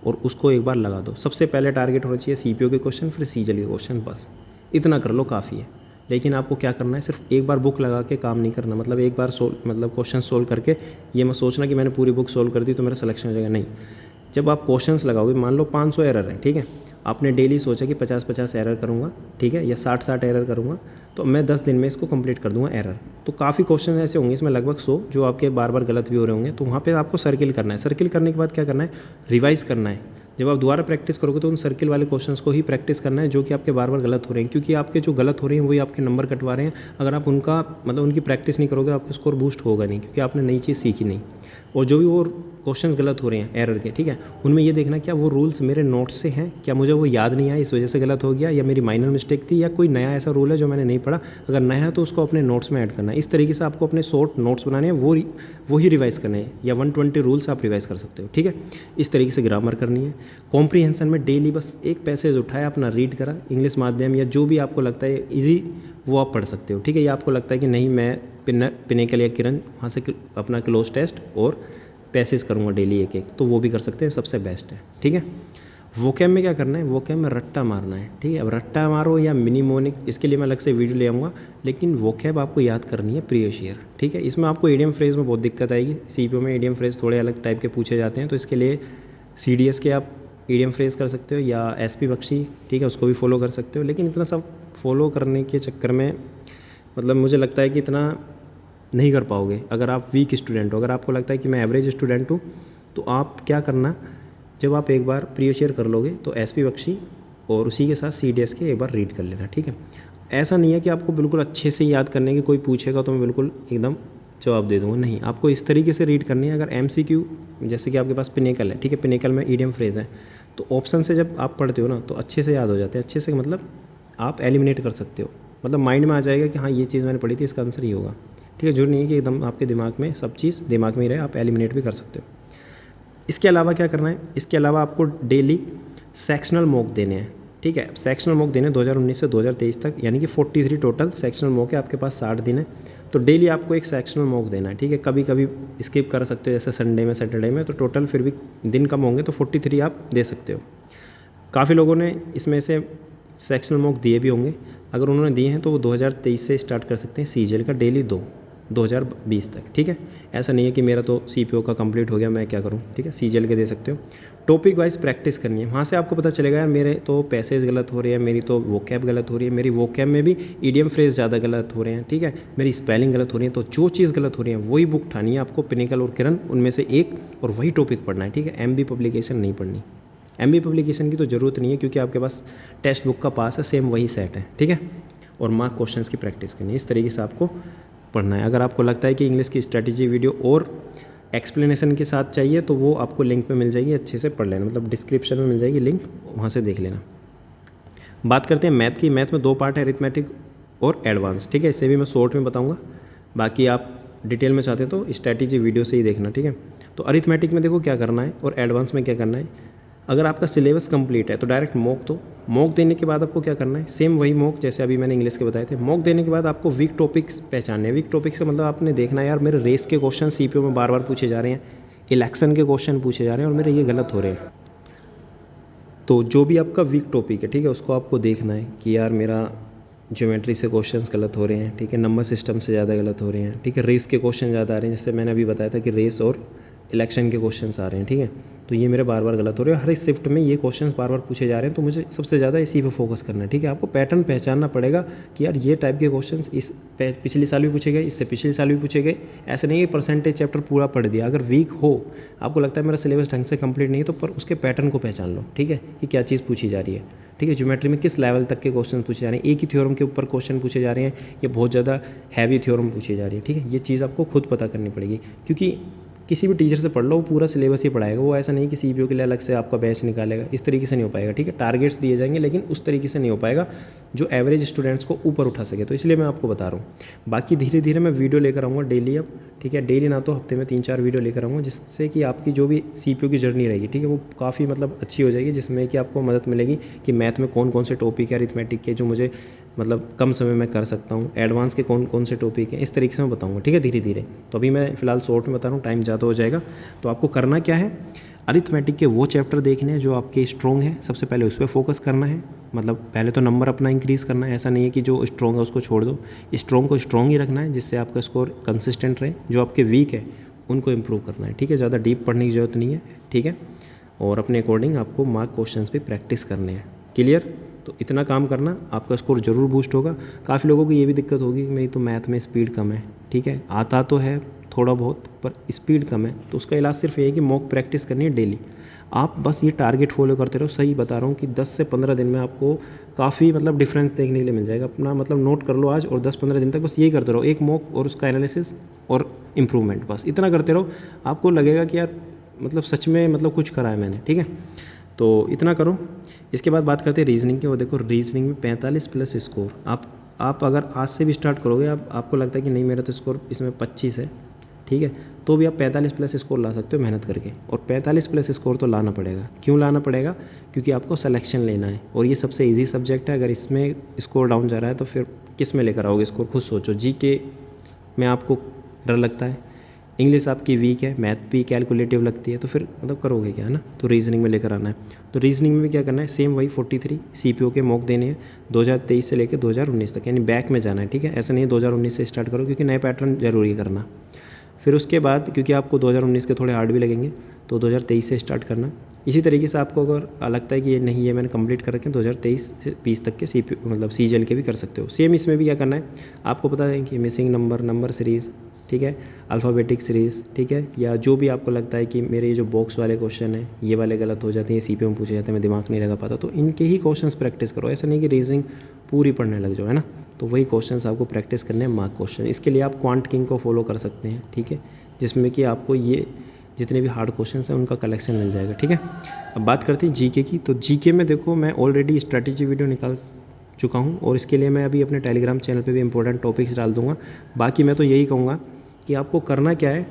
और उसको एक बार लगा दो। सबसे पहले टारगेट होना चाहिए सीपीओ के क्वेश्चन, फिर सीजीएल के क्वेश्चन, बस इतना कर लो काफ़ी है। लेकिन आपको क्या करना है, सिर्फ एक बार बुक लगा के काम नहीं करना, मतलब एक बार क्वेश्चन सोल्व करके ये मत सोचना कि मैंने पूरी बुक सोल्व कर दी तो मेरा सिलेक्शन हो जाएगा, नहीं। जब आप क्वेश्चंस लगाओगे, मान लो 500 एरर है, ठीक है, आपने डेली सोचा कि 50-50 एरर करूँगा, ठीक है, या 60-60 एरर करूँगा, तो मैं 10 दिन में इसको कंप्लीट कर दूंगा एरर। तो काफ़ी क्वेश्चन ऐसे होंगे इसमें, लगभग 100 जो आपके बार बार गलत भी हो रहे होंगे, तो वहाँ पे आपको सर्किल करना है। सर्किल करने के बाद क्या करना है, रिवाइज़ करना है। जब आप दोबारा प्रैक्टिस करोगे तो उन सर्किल वाले क्वेश्चंस को ही प्रैक्टिस करना है जो कि आपके बार बार गलत हो रहे हैं, क्योंकि आपके जो गलत हो रहे हैं वही आपके नंबर कटवा रहे हैं। अगर आप उनका उनकी प्रैक्टिस नहीं करोगे आपका स्कोर बूस्ट होगा नहीं, क्योंकि आपने नई चीज़ सीखी नहीं। और जो भी वो क्वेश्चंस गलत हो रहे हैं एरर के, ठीक है, उनमें ये देखना क्या वो रूल्स मेरे नोट्स से हैं, क्या मुझे वो याद नहीं आया इस वजह से गलत हो गया, या मेरी माइनर मिस्टेक थी, या कोई नया ऐसा रूल है जो मैंने नहीं पढ़ा। अगर नया है तो उसको अपने नोट्स में ऐड करना है। इस तरीके से आपको अपने शॉर्ट नोट्स बनाने हैं, वो ही रिवाइज़ करने हैं, या 120 रूल्स आप रिवाइज़ कर सकते हो। ठीक है, इस तरीके से ग्रामर करनी है। कॉम्प्रीहेंशन में डेली बस एक पैसेज उठाया, अपना रीड करा, इंग्लिश माध्यम या जो भी आपको लगता है ईजी वो आप पढ़ सकते हो। ठीक है, या आपको लगता है कि नहीं मैं पिनेकल या किरण वहाँ से अपना क्लोज टेस्ट और पैसेज करूँगा डेली एक एक, तो वो भी कर सकते हैं, सबसे बेस्ट है। ठीक है, वोकैब में क्या करना है, वोकैब में रट्टा मारना है। ठीक है, अब रट्टा मारो या मिनीमोनिक, इसके लिए मैं अलग से वीडियो ले आऊँगा, लेकिन वोकैब आपको याद करनी है प्रीवियस ईयर। ठीक है, इसमें आपको ईडियम फ्रेज में बहुत दिक्कत आएगी। सीपीओ में ईडियम फ्रेज थोड़े अलग टाइप के पूछे जाते हैं, तो इसके लिए सीडीएस के आप ईडियम फ्रेज कर सकते हो, या एसपी बख्शी, ठीक है, उसको भी फॉलो कर सकते हो। लेकिन इतना सब फॉलो करने के चक्कर में मुझे लगता है कि इतना नहीं कर पाओगे अगर आप वीक स्टूडेंट हो। अगर आपको लगता है कि मैं एवरेज स्टूडेंट हूँ, तो आप क्या करना, जब आप एक बार प्रीवियस ईयर कर लोगे तो एसपी बख्शी और उसी के साथ सीडीएस के एक बार रीड कर लेना। ठीक है, ऐसा नहीं है कि आपको बिल्कुल अच्छे से याद करने की, कोई पूछेगा तो मैं बिल्कुल एकदम जवाब दे दूँगा, नहीं। आपको इस तरीके से रीड करनी है। अगर एमसीक्यू जैसे कि आपके पास पिनेकल है, ठीक है, पिनेकल में ईडियम फ्रेज है, तो ऑप्शन से जब आप पढ़ते हो ना तो अच्छे से याद हो जाते हैं। अच्छे से आप एलिमिनेट कर सकते हो, माइंड में आ जाएगा कि हाँ ये चीज़ मैंने पढ़ी थी, इसका आंसर ही होगा। ठीक है, जरूरी नहीं है कि एकदम आपके दिमाग में सब चीज़ दिमाग में ही रहे, आप एलिमिनेट भी कर सकते हो। इसके अलावा क्या करना है, इसके अलावा आपको डेली सेक्शनल मॉक देने हैं। ठीक है, सेक्शनल मॉक देने 2019 से 2023 तक, यानी कि 43 टोटल सेक्शनल मॉक है, आपके पास 60 दिन है, तो डेली आपको एक सेक्शनल मॉक देना है। ठीक है, कभी कभी स्किप कर सकते हो, जैसे संडे में, सैटरडे में, तो टोटल फिर भी दिन कम होंगे तो 43 आप दे सकते हो। काफ़ी लोगों ने इसमें से सेक्शनल मॉक दिए भी होंगे, अगर उन्होंने दिए हैं तो वो 2023 से स्टार्ट कर सकते हैं सीजीएल का डेली 2020 तक। ठीक है, ऐसा नहीं है कि मेरा तो सीपीओ का कंप्लीट हो गया मैं क्या करूं। ठीक है, सीजीएल के दे सकते हो। टॉपिक वाइज प्रैक्टिस करनी है, वहाँ से आपको पता चलेगा यार मेरे तो पैसेज गलत हो रहे हैं, मेरी तो वोकैब गलत हो रही है, मेरी वोकैब में भी ईडियम फ्रेज ज़्यादा गलत हो रहे हैं। ठीक है, मेरी स्पेलिंग गलत हो रही है, तो जो चीज़ गलत हो रही है वही बुक उठानी है आपको, पिनेकल और किरण, उनमें से एक, और वही टॉपिक पढ़ना है। ठीक है, एमबी पब्लिकेशन नहीं पढ़नी। एमबी पब्लिकेशन की तो ज़रूरत नहीं है, क्योंकि आपके पास टेक्स्ट बुक का पास है, सेम वही सेट है। ठीक है, और मार्क क्वेश्चंस की प्रैक्टिस करनी है। इस तरीके से आपको पढ़ना है। अगर आपको लगता है कि इंग्लिश की स्ट्रैटेजी वीडियो और एक्सप्लेनेशन के साथ चाहिए तो वो आपको लिंक पे मिल जाएगी, अच्छे से पढ़ लेना, डिस्क्रिप्शन में मिल जाएगी लिंक, वहाँ से देख लेना। बात करते हैं मैथ की। मैथ में 2 पार्ट है, अरिथमेटिक और एडवांस। ठीक है, इसे भी मैं शॉर्ट में बताऊँगा, बाकी आप डिटेल में चाहते तो स्ट्रैटेजी वीडियो से ही देखना। ठीक है, तो अरिथमेटिक में देखो क्या करना है और एडवांस में क्या करना है। अगर आपका सिलेबस कंप्लीट है तो डायरेक्ट मॉक दो। मॉक देने के बाद आपको क्या करना है, सेम वही मॉक जैसे अभी मैंने इंग्लिश के बताए थे। मॉक देने के बाद आपको वीक टॉपिक्स पहचानने हैं। वीक टॉपिक से आपने देखना है यार मेरे रेस के क्वेश्चन सीपीओ में बार बार पूछे जा रहे हैं, इलेक्शन के क्वेश्चन पूछे जा रहे हैं और मेरे ये गलत हो रहे हैं। तो जो भी आपका वीक टॉपिक है, ठीक है, उसको आपको देखना है कि यार मेरा ज्योमेट्री से क्वेश्चंस गलत हो रहे हैं, ठीक है, नंबर सिस्टम से ज़्यादा गलत हो रहे हैं, ठीक है, रेस के क्वेश्चन ज़्यादा आ रहे हैं, जैसे मैंने अभी बताया था कि रेस और इलेक्शन के क्वेश्चंस आ रहे हैं। ठीक है, तो ये मेरे बार बार गलत हो रहे हैं। हर एक शिफ्ट में ये क्वेश्चन बार बार पूछे जा रहे हैं, तो मुझे सबसे ज़्यादा इसी पे फोकस करना है, ठीक है। आपको पैटर्न पहचानना पड़ेगा कि यार ये टाइप के क्वेश्चन इस पिछले साल भी पूछे गए, इससे पिछले साल भी पूछे गए। ऐसे नहीं है परसेंटेज चैप्टर पूरा पढ़ दिया। अगर वीक हो, आपको लगता है मेरा सिलेबस ढंग से कंप्लीट नहीं है, तो पर उसके पैटर्न को पहचान लो, ठीक है, कि क्या चीज़ पूछी जा रही है, ठीक है। ज्योमेट्री में किस लेवल तक के क्वेश्चन पूछे जा रहे हैं, एक ही थ्योरम के ऊपर क्वेश्चन पूछे जा रहे हैं या बहुत ज़्यादा हैवी थ्योरम पूछी जा रही है, ठीक है। ये चीज़ आपको खुद पता करनी पड़ेगी, क्योंकि किसी भी टीचर से पढ़ लो, वो पूरा सिलेबस ही पढ़ाएगा। वो ऐसा नहीं कि सीपीओ के लिए अलग से आपका बैच निकालेगा, इस तरीके से नहीं हो पाएगा, ठीक है। टारगेट्स दिए जाएंगे लेकिन उस तरीके से नहीं हो पाएगा जो एवरेज स्टूडेंट्स को ऊपर उठा सके। तो इसलिए मैं आपको बता रहा हूँ। बाकी धीरे धीरे मैं वीडियो लेकर आऊँगा डेली अब, ठीक है। डेली ना तो हफ्ते में 3-4 वीडियो लेकर आऊँगा, जिससे कि आपकी जो भी सीपीओ की जर्नी रहेगी, ठीक है, वो काफ़ी मतलब अच्छी हो जाएगी, जिसमें कि आपको मदद मिलेगी कि मैथ में कौन कौन से टॉपिक है, अरिथमेटिक के जो मुझे मतलब कम समय में कर सकता हूँ, एडवांस के कौन कौन से टॉपिक हैं, इस तरीके से मैं बताऊँगा, ठीक है, धीरे धीरे। तो अभी मैं फ़िलहाल शॉर्ट में बता रहा हूँ, टाइम ज़्यादा हो जाएगा। तो आपको करना क्या है, अरिथमेटिक के वो चैप्टर देखने हैं जो आपके स्ट्रॉन्ग है, सबसे पहले उस पर फोकस करना है। मतलब पहले तो नंबर अपना इंक्रीज़ करना है, ऐसा नहीं है कि जो स्ट्रॉन्ग है उसको छोड़ दो। स्ट्रॉन्ग को स्ट्रॉन्ग ही रखना है, जिससे आपका स्कोर कंसिस्टेंट रहे। जो आपके वीक है उनको इम्प्रूव करना है, ठीक है। ज़्यादा डीप पढ़ने की ज़रूरत नहीं है, ठीक है। और अपने अकॉर्डिंग आपको मार्क क्वेश्चंस पे प्रैक्टिस करने हैं, क्लियर। तो इतना काम करना, आपका स्कोर ज़रूर बूस्ट होगा। काफ़ी लोगों को ये भी दिक्कत होगी कि मेरी तो मैथ में स्पीड कम है, ठीक है, आता तो है थोड़ा बहुत पर स्पीड कम है। तो उसका इलाज सिर्फ ये है कि मॉक प्रैक्टिस करनी है डेली। आप बस ये टारगेट फॉलो करते रहो। सही बता रहा हूँ कि 10 से 15 दिन में आपको काफ़ी मतलब डिफरेंस देखने के लिए मिल जाएगा। अपना मतलब नोट कर लो आज, और 10-15 दिन तक बस यही करते रहो, एक मॉक और उसका एनालिसिस और इम्प्रूवमेंट, बस इतना करते रहो। आपको लगेगा कि यार मतलब सच में मतलब कुछ करा है मैंने, ठीक है। तो इतना करो। इसके बाद बात करते हैं रीजनिंग की। वो देखो रीजनिंग में 45 प्लस स्कोर, आप अगर आज से भी स्टार्ट करोगे, आपको लगता है कि नहीं मेरा तो स्कोर इसमें 25 है, ठीक है, तो भी आप 45 प्लस स्कोर ला सकते हो मेहनत करके। और 45 प्लस स्कोर तो लाना पड़ेगा। क्यों लाना पड़ेगा? क्योंकि आपको सिलेक्शन लेना है, और ये सबसे ईजी सब्जेक्ट है। अगर इसमें स्कोर डाउन जा रहा है तो फिर किस में लेकर आओगे स्कोर, खुद सोचो। जीके में आपको डर लगता है, इंग्लिश आपकी वीक है, मैथ भी कैलकुलेटिव लगती है, तो फिर मतलब करोगे क्या, है ना। तो रीजनिंग में लेकर आना है। तो रीजनिंग में भी क्या करना है, सेम वही 43 सीपीओ के मॉक देने हैं 2023 से लेकर 2019 तक, यानी बैक में जाना है, ठीक है। ऐसा नहीं है 2019 से स्टार्ट करो, क्योंकि नए पैटर्न जरूरी करना। फिर उसके बाद क्योंकि आपको 2019 के थोड़े हार्ड भी लगेंगे, तो 2023 से स्टार्ट करना। इसी तरीके से आपको अगर लगता है कि ये नहीं है मैंने कंप्लीट कर रखे हैं, 2023 से 20 तक के सीपीओ मतलब सीजीएल के भी कर सकते हो। सेम इसमें भी क्या करना है, आपको पता है कि मिसिंग नंबर सीरीज़, ठीक है, अल्फ़ाबेटिक सीरीज़, ठीक है, या जो भी आपको लगता है कि मेरे ये जो बॉक्स वाले क्वेश्चन हैं ये वाले गलत हो जाते हैं, सीपीओ में पूछे जाते हैं, मैं दिमाग नहीं लगा पाता, तो इनके ही क्वेश्चंस प्रैक्टिस करो। ऐसा नहीं कि रीजनिंग पूरी पढ़ने लग जाओ, है ना। तो वही क्वेश्चंस आपको प्रैक्टिस करने हैं, मार्क क्वेश्चन। इसके लिए आप क्वांट किंग को फॉलो कर सकते हैं, ठीक है, जिसमें कि आपको ये जितने भी हार्ड क्वेश्चंस हैं उनका कलेक्शन मिल जाएगा, ठीक है। अब बात करते हैं जीके की। तो जीके में देखो मैं ऑलरेडी स्ट्रैटेजी वीडियो निकाल चुका हूँ, और इसके लिए मैं अभी अपने टेलीग्राम चैनल पे भी इंपॉर्टेंट टॉपिक्स डाल दूँगा। बाकी मैं तो यही कहूँगा कि आपको करना क्या है,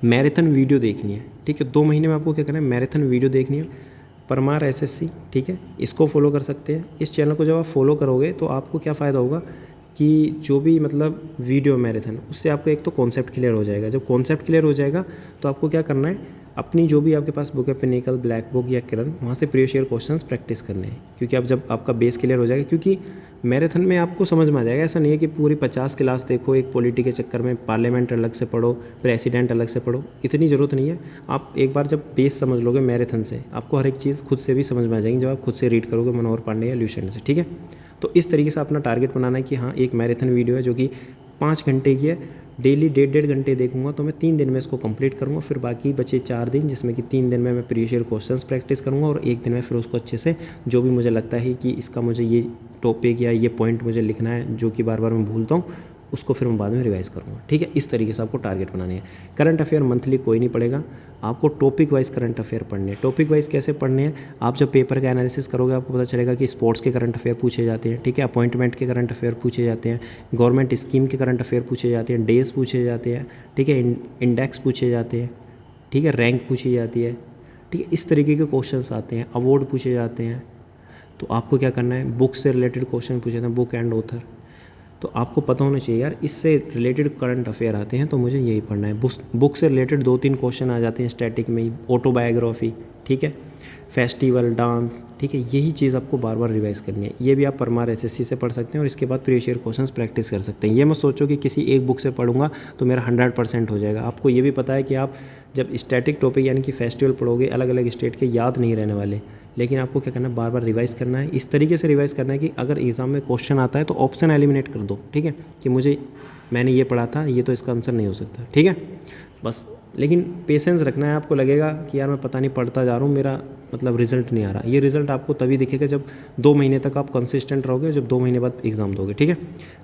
मैराथन वीडियो देखनी है, ठीक है। 2 महीने में आपको क्या करना है, मैराथन वीडियो देखनी है। परमार एसएससी, ठीक है, इसको फॉलो कर सकते हैं। इस चैनल को जब आप फॉलो करोगे तो आपको क्या फ़ायदा होगा कि जो भी मतलब वीडियो मैराथन, उससे आपको एक तो कॉन्सेप्ट क्लियर हो जाएगा। जब कॉन्सेप्ट क्लियर हो जाएगा तो आपको क्या करना है, अपनी जो भी आपके पास बुक है, पिनिकल, ब्लैक बुक या किरण, वहाँ से प्रीवियस ईयर क्वेश्चंस प्रैक्टिस करने हैं। क्योंकि अब जब आपका बेस क्लियर हो जाएगा, क्योंकि मैराथन में आपको समझ में आ जाएगा। ऐसा नहीं है कि पूरी 50 क्लास देखो एक पॉलिटी के चक्कर में, पार्लियामेंट अलग से पढ़ो, प्रेसिडेंट अलग से पढ़ो, इतनी ज़रूरत नहीं है। आप एक बार जब बेस समझ लोगे मैराथन से, आपको हर एक चीज़ खुद से भी समझ में आ जाएगी जब आप खुद से रीड करोगे मनोहर पांडे या ल्यूसेंट से, ठीक है। तो इस तरीके से अपना टारगेट बनाना है कि हाँ एक मैराथन वीडियो है जो कि 5 घंटे की है, डेली 1.5 घंटे देखूंगा, तो मैं 3 दिन में इसको कंप्लीट करूंगा। फिर बाकी बचे 4 दिन, जिसमें कि 3 दिन में मैं प्रीवियस ईयर क्वेश्चंस प्रैक्टिस करूंगा, और 1 दिन में फिर उसको अच्छे से जो भी मुझे लगता है कि इसका मुझे ये टॉपिक या ये पॉइंट मुझे लिखना है जो कि बार बार मैं भूलता हूँ, उसको फिर मैं बाद में रिवाइज़ करूँगा, ठीक है। इस तरीके से आपको टारगेट बनाने हैं। करंट अफेयर मंथली कोई नहीं पड़ेगा, आपको टॉपिक वाइज करंट अफेयर पढ़ने हैं। टॉपिक वाइज कैसे पढ़ने हैं, आप जब पेपर का एनालिसिस करोगे आपको पता चलेगा कि स्पोर्ट्स के करंट अफेयर पूछे जाते हैं, ठीक है, अपॉइंटमेंट के करंट अफेयर पूछे जाते हैं, गवर्नमेंट स्कीम के करंट अफेयर पूछे जाते हैं, डेज पूछे जाते हैं, ठीक है, इंडेक्स पूछे जाते हैं, ठीक है, रैंक पूछी जाती है, ठीक है। इस तरीके के क्वेश्चंस आते हैं, अवार्ड पूछे जाते हैं। तो आपको क्या करना है, बुक से रिलेटेड क्वेश्चन पूछे जाते हैं, बुक एंड ऑथर। तो आपको पता होना चाहिए यार इससे रिलेटेड करंट अफेयर आते हैं तो मुझे यही पढ़ना है। बुक से रिलेटेड 2-3 क्वेश्चन आ जाते हैं स्टैटिक में ही, ऑटोबायोग्राफी, ठीक है, फेस्टिवल, डांस, ठीक है। यही चीज़ आपको बार बार रिवाइज करनी है। ये भी आप परमार एसएससी से पढ़ सकते हैं, और इसके बाद प्रीवियस ईयर क्वेश्चंस प्रैक्टिस कर सकते हैं। ये मत सोचो कि किसी एक बुक से पढ़ूंगा तो मेरा 100% हो जाएगा। आपको ये भी पता है कि आप जब स्टैटिक टॉपिक यानी कि फेस्टिवल पढ़ोगे अलग अलग स्टेट के याद नहीं रहने वाले, लेकिन आपको क्या करना है, बार बार रिवाइज़ करना है। इस तरीके से रिवाइज़ करना है कि अगर एग्ज़ाम में क्वेश्चन आता है तो ऑप्शन एलिमिनेट कर दो, ठीक है, कि मुझे मैंने ये पढ़ा था, ये तो इसका आंसर नहीं हो सकता, ठीक है बस। लेकिन पेशेंस रखना है, आपको लगेगा कि यार मैं पता नहीं पढ़ता जा रहा हूँ, मेरा मतलब रिजल्ट नहीं आ रहा। ये रिजल्ट आपको तभी दिखेगा जब 2 महीने तक आप कंसिस्टेंट रहोगे, जब 2 महीने बाद एग्जाम दोगे, ठीक है।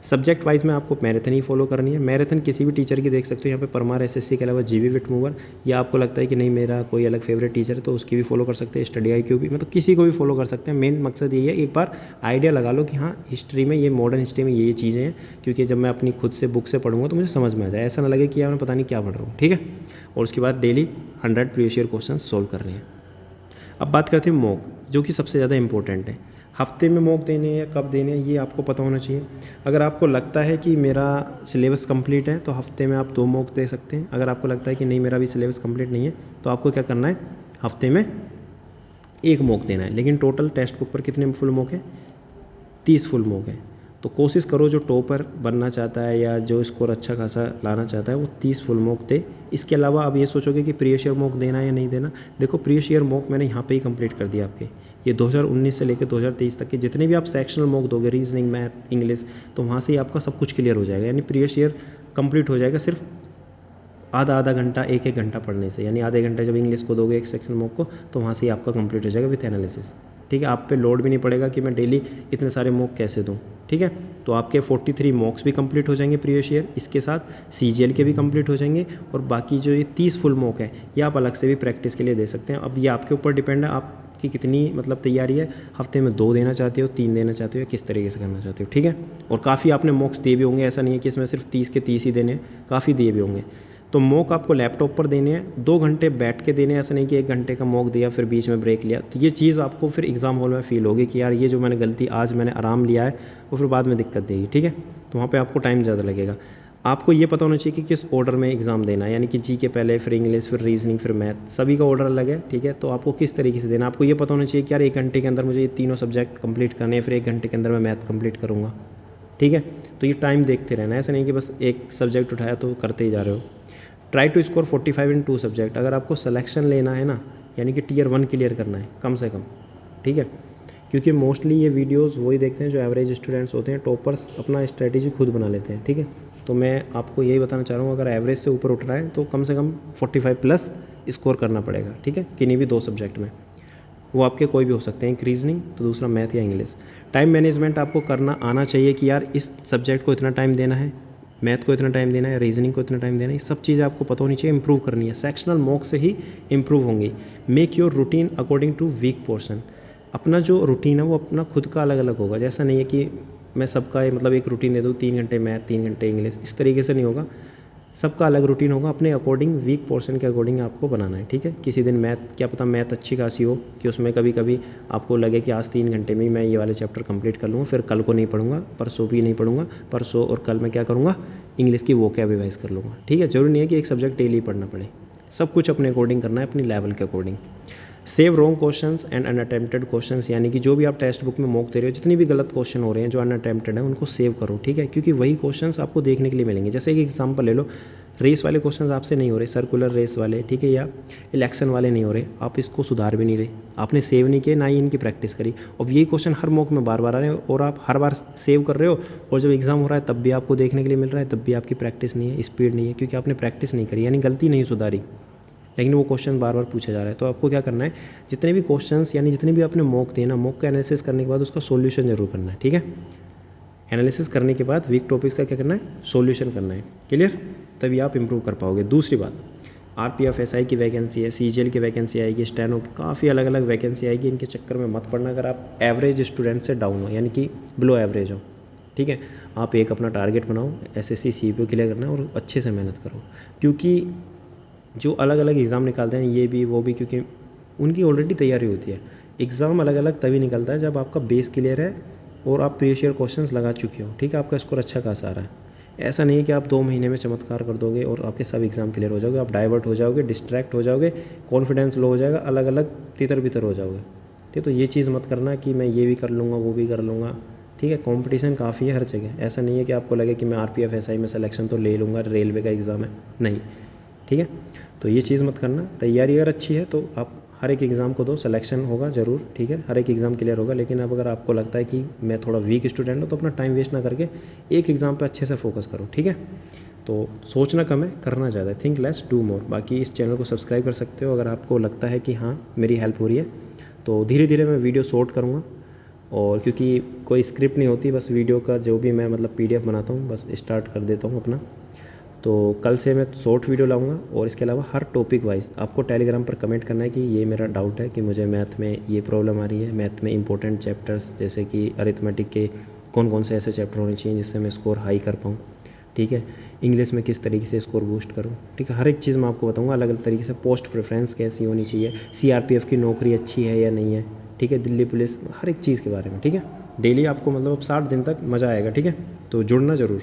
सब्जेक्ट वाइज में आपको मैराथन ही फॉलो करनी है। मैराथन किसी भी टीचर की देख सकते हो, यहाँ पे परमार एसएससी के अलावा जीवी विटमूवर, या आपको लगता है कि नहीं मेरा कोई अलग फेवरेट टीचर है तो उसकी भी फॉलो कर सकते हैं, स्टडी IQ भी, मतलब किसी को भी फॉलो कर सकते हैं। मेन मकसद यही है, एक बार आइडिया लगा लो कि हाँ हिस्ट्री में ये मॉडर्न हिस्ट्री में ये चीज़ें हैं, क्योंकि जब मैं अपनी खुद से बुक से पढ़ूंगा तो मुझे समझ में आ जाए, ऐसा ना लगे कि यार मैं पता नहीं क्या पढ़ रहा हूँ, ठीक है। और उसके बाद daily 100 previous year question solve कर रहे हैं। अब बात करते हैं मॉक, जो कि सबसे ज़्यादा इंपॉर्टेंट है। हफ्ते में मॉक देने हैं या कब देने हैं ये आपको पता होना चाहिए। अगर आपको लगता है कि मेरा सिलेबस कंप्लीट है तो हफ्ते में आप 2 मॉक दे सकते हैं। अगर आपको लगता है कि नहीं मेरा भी सिलेबस कंप्लीट नहीं है तो आपको क्या करना है, हफ्ते में 1 मॉक देना है। लेकिन टोटल टेक्स्ट बुक पर कितने फुल मॉक है, 30 फुल मॉक है। तो कोशिश करो जो टॉपर बनना चाहता है या जो स्कोर अच्छा खासा लाना चाहता है वो 30 फुल मॉक दे। इसके अलावा आप ये सोचोगे कि प्रीवियस ईयर मॉक देना है या नहीं देना, देखो प्रीवियस ईयर मॉक मैंने यहाँ पे ही कंप्लीट कर दिया आपके। ये 2019 से लेकर 2023 तक के जितने भी आप सेक्शनल मॉक दोगे, रीजनिंग, मैथ, इंग्लिश, तो वहाँ से ही आपका सब कुछ क्लियर हो जाएगा। यानी प्रीवियस ईयर कंप्लीट हो जाएगा सिर्फ आधा घंटा, एक घंटा पढ़ने से। यानी आधे घंटे जब इंग्लिश को दोगे एक सेक्शन मॉक को तो वहाँ से ही आपका कंप्लीट हो जाएगा विथ एनालिसिस, ठीक है। आप पे लोड भी नहीं पड़ेगा कि मैं डेली इतने सारे मॉक कैसे दूँ, ठीक है। तो आपके 43 मॉक्स भी कंप्लीट हो जाएंगे प्रीवियस ईयर, इसके साथ CGL के भी कंप्लीट हो जाएंगे। और बाकी जो ये 30 फुल मॉक है ये आप अलग से भी प्रैक्टिस के लिए दे सकते हैं। अब ये आपके ऊपर डिपेंड है आपकी कितनी मतलब तैयारी है, हफ्ते में 2 देना चाहते हो, 3 देना चाहते हो, या किस तरीके से करना चाहते हो, ठीक है। और काफ़ी आपने मॉक्स दिए भी होंगे, ऐसा नहीं है कि इसमें सिर्फ 30 के 30 ही देने हैं, काफ़ी दिए भी होंगे। तो मॉक आपको लैपटॉप पर देने हैं, 2 घंटे बैठ के देने हैं, ऐसा नहीं कि 1 घंटे का मॉक दिया फिर बीच में ब्रेक लिया। तो ये चीज़ आपको फिर एग्ज़ाम हॉल में फील होगी कि यार ये जो मैंने गलती, आज मैंने आराम लिया है वो फिर बाद में दिक्कत देगी, ठीक है। तो वहाँ पे आपको टाइम ज़्यादा लगेगा। आपको ये पता होना चाहिए कि किस ऑर्डर में एग्ज़ाम देना है, यानी कि जी के पहले, फिर इंग्लिश, फिर रीजनिंग, फिर मैथ, सभी का ऑर्डर अलग है, ठीक है। तो आपको किस तरीके से देना, आपको ये पता होना चाहिए कि यार 1 घंटे के अंदर मुझे ये तीनों सब्जेक्ट कंप्लीट करने हैं, फिर 1 घंटे के अंदर मैं मैथ कंप्लीट करूँगा, ठीक है। तो ये टाइम देखते रहना है, ऐसा नहीं कि बस एक सब्जेक्ट उठाया तो करते ही जा रहे हो। Try to score 45 in 2 subject. अगर आपको सिलेक्शन लेना है ना, यानी कि Tier 1 क्लियर करना है कम से कम, ठीक है। क्योंकि मोस्टली ये वीडियोस वही देखते हैं जो एवरेज स्टूडेंट्स होते हैं, टॉपर्स अपना स्ट्रेटेजी खुद बना लेते हैं, ठीक है। तो मैं आपको यही बताना चाह रहा हूँ, अगर एवरेज से ऊपर उठ रहा है तो कम से कम 45 प्लस स्कोर करना पड़ेगा, ठीक है, किन्हीं भी 2 सब्जेक्ट में। वो आपके कोई भी हो सकते हैं, एक रीजनिंग तो दूसरा मैथ या इंग्लिश। टाइम मैनेजमेंट आपको करना आना चाहिए कि यार इस सब्जेक्ट को इतना टाइम देना है, मैथ को इतना टाइम देना है, रीजनिंग को इतना टाइम देना है, ये सब चीज़ें आपको पता होनी चाहिए। इंप्रूव करनी है, सेक्शनल मॉक से ही इंप्रूव होंगी। Make your routine according to weak portion. अपना जो रूटीन है वो अपना खुद का अलग अलग होगा। जैसा नहीं है कि मैं सबका मतलब एक रूटीन दे दूँ, 3 घंटे मैथ, 3 घंटे इंग्लिश, इस तरीके से नहीं होगा। सबका अलग रूटीन होगा, अपने अकॉर्डिंग वीक पोर्शन के अकॉर्डिंग आपको बनाना है, ठीक है। किसी दिन मैथ, क्या पता मैथ अच्छी खासी हो कि उसमें कभी कभी आपको लगे कि आज 3 घंटे में ही मैं ये वाले चैप्टर कंप्लीट कर लूँगा, फिर कल को नहीं पढ़ूंगा, परसों भी नहीं पढ़ूंगा, परसों और कल मैं क्या करूँगा, इंग्लिश की वोकैब रिवाइज कर लूँगा, ठीक है। जरूरी नहीं है कि एक सब्जेक्ट डेली पढ़ना पड़े, सब कुछ अपने अकॉर्डिंग करना है, अपनी लेवल के according. Save wrong questions and unattempted questions, यानी कि जो भी आप टेक्स्ट बुक में मॉक दे रहे हो, जितनी भी गलत क्वेश्चन हो रहे हैं जो अनअटेम्प्टेड है उनको सेव करो, ठीक है। क्योंकि वही क्वेश्चंस आपको देखने के लिए मिलेंगे। जैसे एक एग्जांपल ले लो, रेस वाले क्वेश्चंस आपसे नहीं हो रहे, सर्कुलर रेस वाले, ठीक है, या इलेक्शन वाले नहीं हो रहे, आप इसको सुधार भी नहीं रहे, आपने सेव नहीं किए, ना ही इनकी प्रैक्टिस करी, और यही क्वेश्चन हर मॉक में बार बार आ रहे हैं और आप हर बार सेव कर रहे हो, और जब एग्जाम हो रहा है तब भी आपको देखने के लिए मिल रहा है, तब भी आपकी प्रैक्टिस नहीं है, स्पीड नहीं है, क्योंकि आपने प्रैक्टिस नहीं करी, यानी गलती नहीं सुधारी, लेकिन वो क्वेश्चन बार बार पूछा जा रहा है। तो आपको क्या करना है, जितने भी क्वेश्चंस यानी जितने भी आपने मॉक दिए ना, मॉक का एनालिसिस करने के बाद उसका सॉल्यूशन जरूर करना है, ठीक है। एनालिसिस करने के बाद वीक टॉपिक्स का क्या करना है, सॉल्यूशन करना है, क्लियर, तभी आप इंप्रूव कर पाओगे। दूसरी बात, RPF SI की वैकेंसी है, CGL की वैकेंसी आएगी, स्टेनो की काफ़ी अलग अलग वैकेंसी आएगी, इनके चक्कर में मत पड़ना। अगर आप एवरेज स्टूडेंट से डाउन हो, यानी कि बिलो एवरेज हो, ठीक है, आप एक अपना टारगेट बनाओ, SSC CPO क्लियर करना है और अच्छे से मेहनत करो। क्योंकि जो अलग अलग एग्ज़ाम निकालते हैं ये भी वो भी, क्योंकि उनकी ऑलरेडी तैयारी होती है। एग्ज़ाम अलग अलग तभी निकलता है जब आपका बेस क्लियर है और आप प्रीवियस ईयर क्वेश्चंस लगा चुके हो, ठीक है, आपका स्कोर अच्छा खासा आ रहा है। ऐसा नहीं है कि आप 2 महीने में चमत्कार कर दोगे और आपके सब एग्ज़ाम क्लियर हो जाओगे, आप डाइवर्ट हो जाओगे, डिस्ट्रैक्ट हो जाओगे, कॉन्फिडेंस लो हो जाएगा, अलग अलग तितर बितर हो जाओगे, ठीक है। तो ये चीज़ मत करना कि मैं ये भी कर लूँगा वो भी कर लूँगा, ठीक है। कंपटीशन काफ़ी है हर जगह, ऐसा नहीं है कि आपको लगे कि मैं RPF SI में सिलेक्शन तो ले लूँगा, रेलवे का एग्ज़ाम है, नहीं। ठीक है। तो ये चीज़ मत करना, तैयारी अगर अच्छी है तो आप हर एक एग्ज़ाम को दो, सिलेक्शन होगा ज़रूर, ठीक है, हर एक एग्ज़ाम क्लियर होगा। लेकिन अब अगर आपको लगता है कि मैं थोड़ा वीक स्टूडेंट हूँ तो अपना टाइम वेस्ट ना करके एक एग्ज़ाम पे अच्छे से फोकस करो, ठीक है। तो सोचना कम है, करना ज़्यादा है, थिंक लेस डू मोर। बाकी इस चैनल को सब्सक्राइब कर सकते हो अगर आपको लगता है कि हाँ मेरी हेल्प हो रही है। तो धीरे धीरे मैं वीडियो शॉर्ट करूँगा, और क्योंकि कोई स्क्रिप्ट नहीं होती, बस वीडियो का जो भी मैं मतलब PDF बनाता हूँ बस स्टार्ट कर देता हूँ अपना। तो कल से मैं शॉर्ट वीडियो लाऊंगा, और इसके अलावा हर टॉपिक वाइज आपको टेलीग्राम पर कमेंट करना है कि ये मेरा डाउट है कि मुझे मैथ में ये प्रॉब्लम आ रही है, मैथ में इंपॉर्टेंट चैप्टर्स जैसे कि अरिथमेटिक के कौन कौन से ऐसे चैप्टर होने चाहिए जिससे मैं स्कोर हाई कर पाऊँ, ठीक है, इंग्लिश में किस तरीके से स्कोर बूस्ट करूँ, ठीक है, हर एक चीज़ मैं आपको बताऊँगा अलग अलग तरीके से। पोस्ट प्रेफरेंस कैसी होनी चाहिए, CRPF की नौकरी अच्छी है या नहीं है, ठीक है, दिल्ली पुलिस, हर एक चीज़ के बारे में, ठीक है। डेली आपको मतलब अब 60 दिन तक मज़ा आएगा, ठीक है। तो जुड़ना ज़रूर।